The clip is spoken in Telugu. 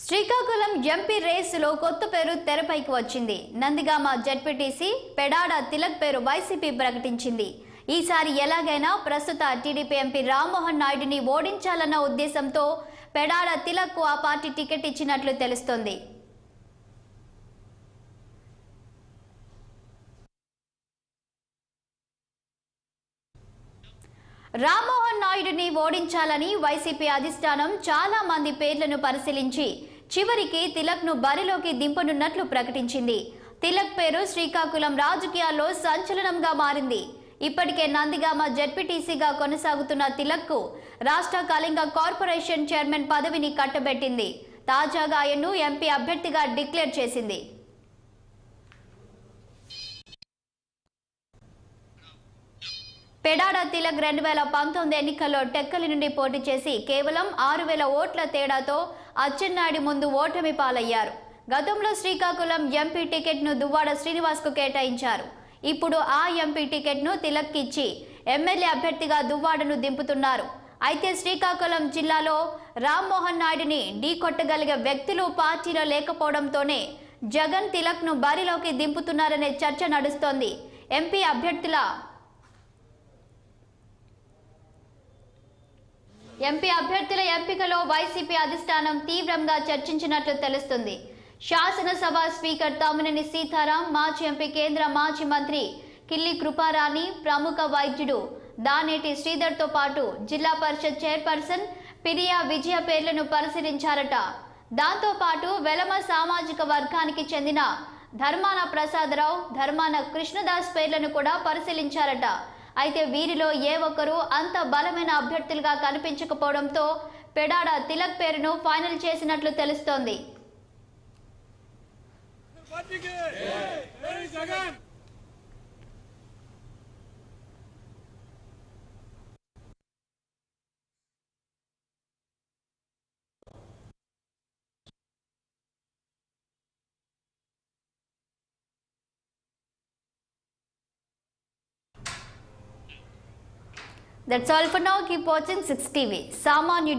శ్రీకాకుళం ఎంపీ రేసులో కొత్త పేరు తెరపైకి వచ్చింది. నందిగామ జెడ్పీటీసీ పెడాడ తిలక్ పేరు వైసీపీ ప్రకటించింది. ఈసారి ఎలాగైనా ప్రస్తుత టీడీపీ ఎంపీ రామ్మోహన్ నాయుడిని ఓడించాలన్న ఉద్దేశంతో పెడాడ తిలక్ కు ఆ పార్టీ టికెట్ ఇచ్చినట్లు తెలుస్తోంది. రామ్మోహన్ నాయుడిని ఓడించాలని వైసీపీ అధిష్టానం చాలా మంది పేర్లను పరిశీలించి చివరికి తిలక్ ను బరిలోకి దింపనున్నట్లు ప్రకటించింది. తిలక్ పేరు శ్రీకాకుళం రాజకీయాల్లో సంచలనంగా మారింది. ఇప్పటికే నందిగామ జెడ్పీటీసీగా కొనసాగుతున్న తిలక్ కు రాష్ట్ర కళింగ కార్పొరేషన్ చైర్మన్ పదవిని కట్టబెట్టింది. తాజాగా ఆయన్ను ఎంపీ అభ్యర్థిగా డిక్లేర్ చేసింది. పెడాడ తిలక్ 2019 ఎన్నికల్లో టెక్కలి నుండి పోటీ చేసి కేవలం 6,000 ఓట్ల తేడాతో అచ్చెన్నాయుడు ముందు ఓటమి పాలయ్యారు. గతంలో శ్రీకాకుళం ఎంపీ టికెట్ను దువ్వాడ శ్రీనివాస్కు కేటాయించారు. ఇప్పుడు ఆ ఎంపీ టికెట్ను తిలక్ ఇచ్చి ఎమ్మెల్యే అభ్యర్థిగా దువ్వాడను దింపుతున్నారు. అయితే శ్రీకాకుళం జిల్లాలో రామ్మోహన్ నాయుడిని ఢీకొట్టగలిగే వ్యక్తులు పార్టీలో లేకపోవడంతోనే జగన్ తిలక్ ను బరిలోకి దింపుతున్నారనే చర్చ నడుస్తోంది. ఎంపీ అభ్యర్థుల ఎంపికలో వైసీపీ అధిష్టానం తీవ్రంగా చర్చించినట్లు తెలుస్తుంది. శాసనసభ స్పీకర్ తమ్మినేని సీతారాం, మాజీ ఎంపీ కేంద్ర మాజీ మంత్రి కిల్లి కృపారాణి, ప్రముఖ వైద్యుడు దానేటి శ్రీధర్తో పాటు జిల్లా పరిషత్ చైర్పర్సన్ పిరియా విజయ పేర్లను పరిశీలించారట. దాంతో పాటు వెలమ సామాజిక వర్గానికి చెందిన ధర్మాన ప్రసాదరావు, ధర్మాన కృష్ణదాస్ పేర్లను కూడా పరిశీలించారట. అయితే వీరిలో ఏ ఒక్కరూ అంత బలమైన అభ్యర్థులుగా కనిపించకపోవడంతో పెడాడ తిలక్ పేరును ఫైనల్ చేసినట్లు తెలుస్తోంది. That's all for now. Keep watching 6 TV. Samanyu